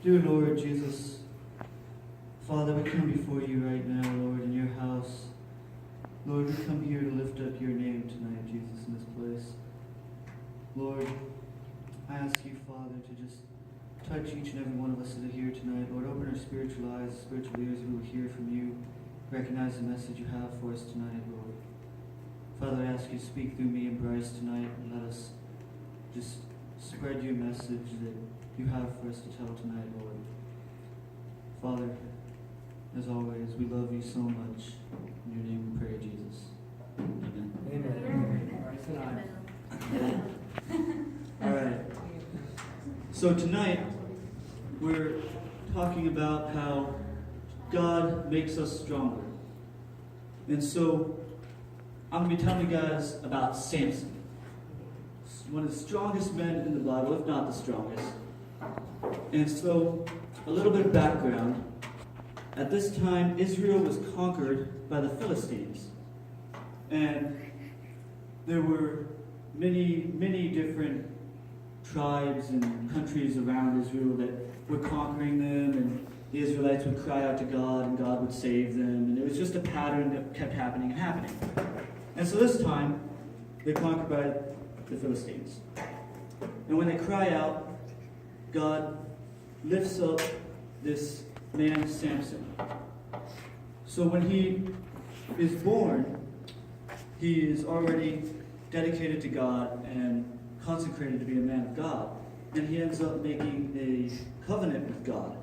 Dear Lord Jesus, Father, we come before you right now, Lord, in your house. Lord, we come here to lift up your name tonight, Jesus, in this place. Lord, I ask you, Father, to just touch each and every one of us that are here tonight. Lord, open our spiritual eyes, spiritual ears, we will hear from you. Recognize the message you have for us tonight, Lord. Father, I ask you to speak through me and Bryce tonight, and let us just spread your message that you have for us to tell tonight, Lord. Father, as always, we love you so much. In your name we pray, Jesus. Amen. Amen. All right. So tonight, we're talking about how God makes us stronger. And so, I'm going to be telling you guys about Samson. One of the strongest men in the Bible, if not the strongest. And so, a little bit of background. At this time, Israel was conquered by the Philistines. And there were many different tribes and countries around Israel that were conquering them, and the Israelites would cry out to God, and God would save them. And it was just a pattern that kept happening and happening. And so this time, they're conquered by the Philistines. And when they cry out, God lifts up this man, Samson. So when he is born, he is already dedicated to God and consecrated to be a man of God. And he ends up making a covenant with God.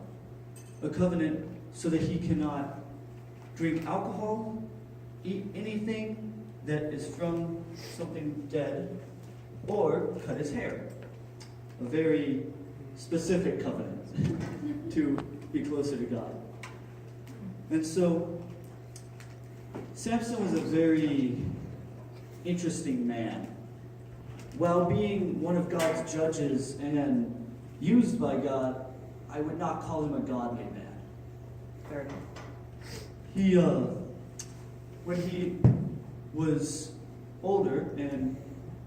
A covenant so that he cannot drink alcohol, eat anything that is from something dead, or cut his hair. A very specific covenant to be closer to God. And so, Samson was a very interesting man. While being one of God's judges and used by God, I would not call him a godly man. Fair enough. When he was older and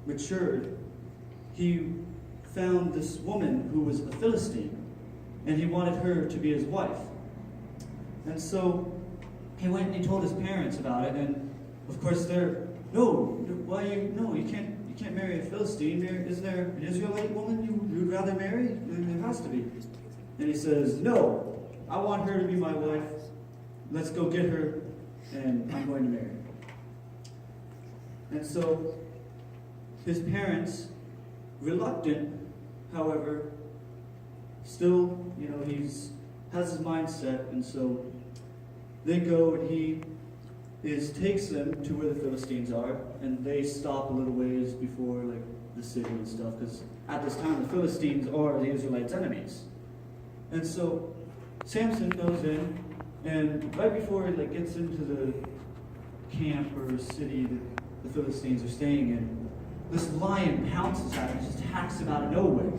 matured, he found this woman who was a Philistine, and he wanted her to be his wife. And so he went and he told his parents about it, and of course they're, you can't marry a Philistine. Isn't there an Israelite woman you would rather marry? There has to be. And he says, no, I want her to be my wife. Let's go get her, and I'm going to marry her. And so his parents, reluctant, however, still, he has his mind set, and so they go, and he takes them to where the Philistines are, and they stop a little ways before the city and stuff, because at this time the Philistines are the Israelites' enemies. And so Samson goes in, and right before he gets into the camp or city that the Philistines are staying in, this lion pounces at him, just attacks him out of nowhere.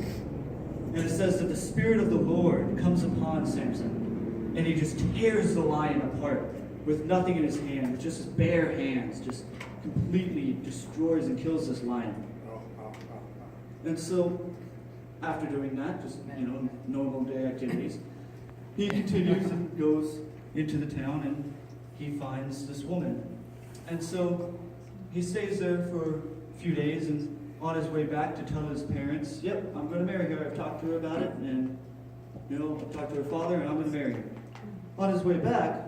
And it says that the Spirit of the Lord comes upon Samson, and he just tears the lion apart with nothing in his hand, with just his bare hands, just completely destroys and kills this lion. And so, after doing that, just normal day activities, he continues and goes into the town, and he finds this woman. And so he stays there for a few days, and on his way back to tell his parents, yep, I'm going to marry her. I've talked to her about it, and I've talked to her father, and I'm going to marry her. On his way back,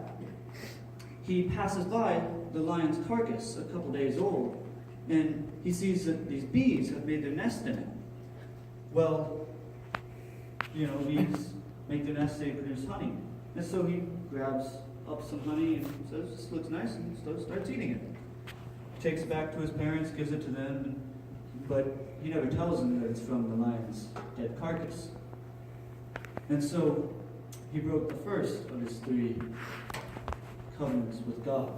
he passes by the lion's carcass, a couple days old, and he sees that these bees have made their nest in it. Well, bees make their nest, they produce honey. And so he grabs up some honey and says, this looks nice, and starts eating it. Takes it back to his parents, gives it to them, but he never tells them that it's from the lion's dead carcass. And so he broke the first of his 3 covenants with God.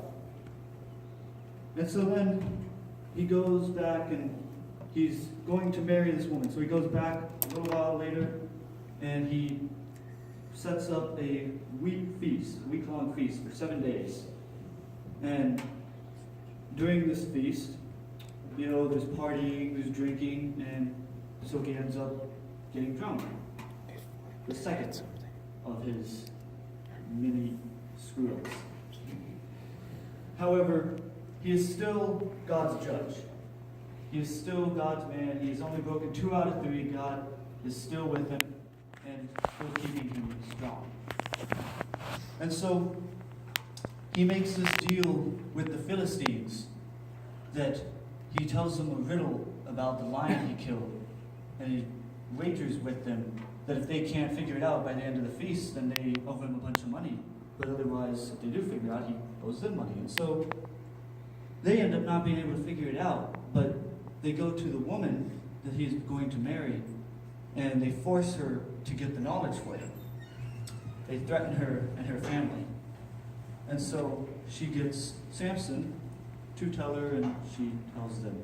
And so then he goes back, and he's going to marry this woman. So he goes back a little while later, and he sets up a week-long feast for 7 days. And during this feast, there's partying, there's drinking, and so he ends up getting drunk. The second of his many screw-ups. However, he is still God's judge. He is still God's man. He has only broken 2 out of 3. God is still with him and still keeping him strong. And so he makes this deal with the Philistines that he tells them a riddle about the lion he killed, and he wagers with them that if they can't figure it out by the end of the feast, then they owe him a bunch of money. But otherwise, if they do figure it out, he owes them money. And so they end up not being able to figure it out, but they go to the woman that he's going to marry, and they force her to get the knowledge for him. They threaten her and her family. And so she gets Samson to tell her, and she tells them.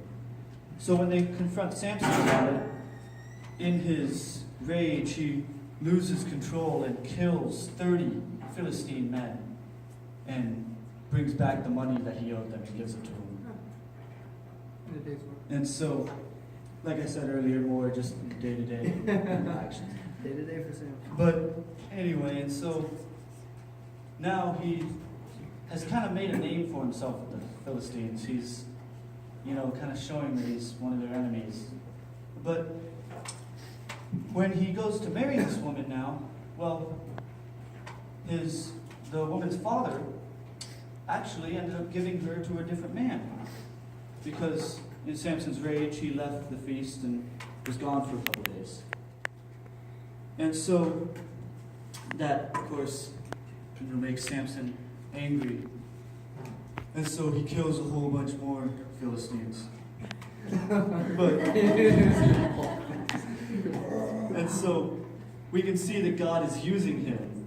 So when they confront Samson about it, in his rage, he loses control and kills 30 Philistine men and brings back the money that he owed them and gives it to them. And so, like I said earlier, more just day-to-day actions. Day-to-day for Samson. But anyway, and so now he has kind of made a name for himself with the Philistines. He's, kind of showing that he's one of their enemies. But when he goes to marry this woman now, well, the woman's father actually ended up giving her to a different man. Because in Samson's rage, he left the feast and was gone for a couple of days. And so that, of course, makes Samson angry. And so he kills a whole bunch more Philistines. And so we can see that God is using him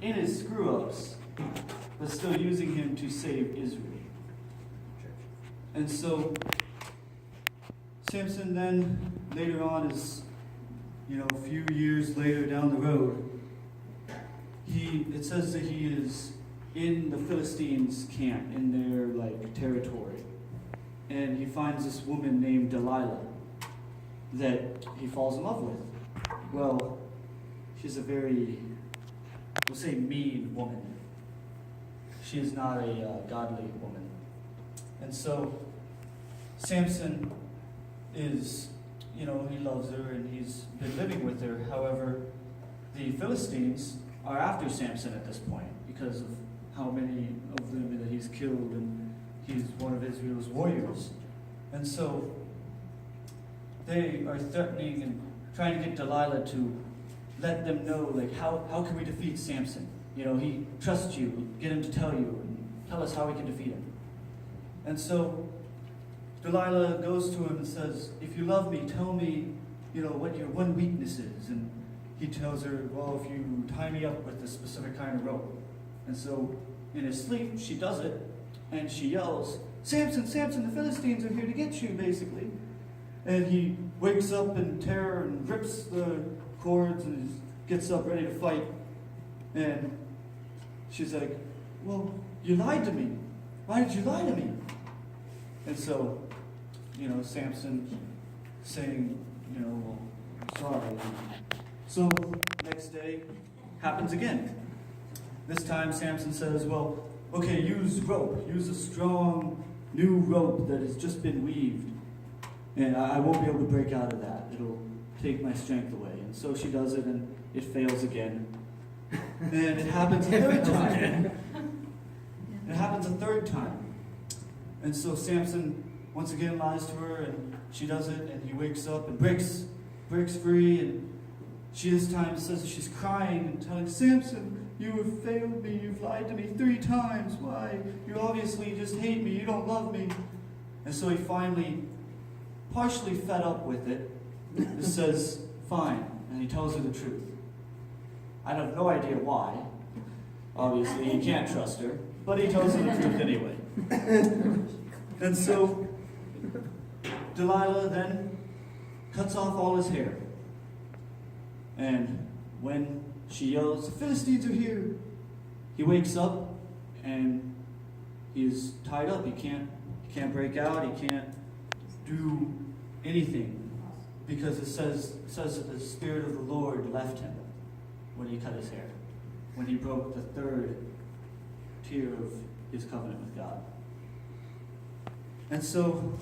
in his screw-ups, but still using him to save Israel. And so Samson then, later on, is, a few years later down the road, it says that he is in the Philistines' camp, in their, territory. And he finds this woman named Delilah that he falls in love with. Well, she's a very, we'll say, mean woman. She is not a godly woman. And so Samson is, he loves her and he's been living with her. However, the Philistines are after Samson at this point because of how many of them that he's killed, and he's one of Israel's warriors. And so they are threatening and trying to get Delilah to let them know, how can we defeat Samson? He trusts you. Get him to tell you and tell us how we can defeat him. And so Delilah goes to him and says, if you love me, tell me, what your one weakness is. And he tells her, well, if you tie me up with a specific kind of rope. And so in his sleep, she does it, and she yells, Samson, Samson, the Philistines are here to get you, basically. And he wakes up in terror and rips the cords and gets up ready to fight. And she's like, well, you lied to me. Why did you lie to me? And so, Samson saying, well, I'm sorry. So next day happens again. This time Samson says, well, okay, use rope. Use a strong new rope that has just been weaved. And I won't be able to break out of that. It'll take my strength away. And so she does it, and it fails again. And it happens a third time. It happens a third time. And so Samson once again lies to her, and she does it, and he wakes up and breaks free. And she this time says she's crying and telling Samson, you have failed me. You've lied to me 3 times. Why? You obviously just hate me. You don't love me. And so he finally, partially fed up with it, just says, fine. And he tells her the truth. I have no idea why. Obviously, he can't trust her. But he tells her the truth anyway. And so Delilah then cuts off all his hair. And when she yells, the Philistines are here, he wakes up and he's tied up. He can't break out. He can't do anything because it says that the Spirit of the Lord left him when he cut his hair. when he broke the third tier of his covenant with God. And so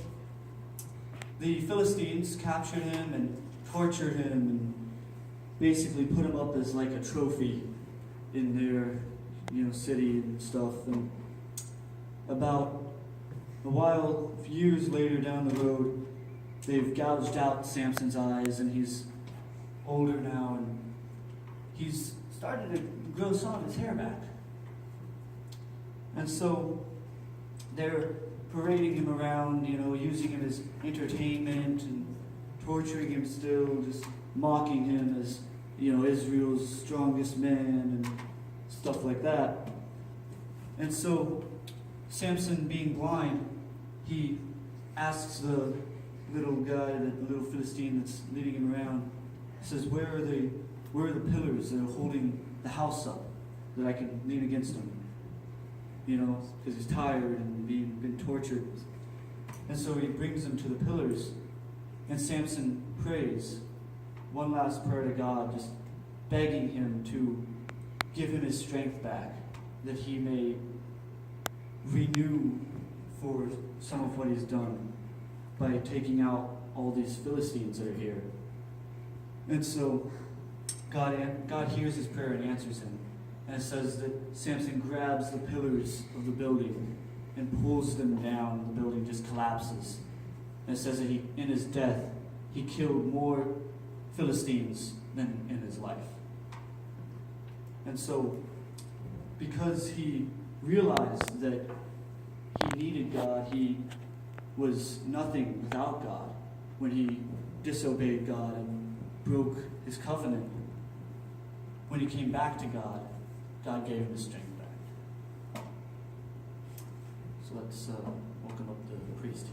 the Philistines captured him and tortured him and basically put him up as like a trophy in their city and stuff. And about years later down the road, they've gouged out Samson's eyes, and he's older now, and he's started to grow some of his hair back. And so they're parading him around, using him as entertainment and torturing him still, just mocking him as, Israel's strongest man and stuff like that. And so Samson, being blind, he asks the little guy, the little Philistine that's leading him around, says, where are the pillars that are holding the house up, that I can lean against them? Because he's tired and been tortured. And so he brings him to the pillars, and Samson prays one last prayer to God, just begging him to give him his strength back, that he may renew for some of what he's done by taking out all these Philistines that are here. And so God hears his prayer and answers him. And it says that Samson grabs the pillars of the building and pulls them down. The building just collapses. And it says that in his death, he killed more Philistines than in his life. And so, because he realized that he needed God, he was nothing without God when he disobeyed God and broke his covenant. When he came back to God, God gave him his strength back. So let's welcome up the priest.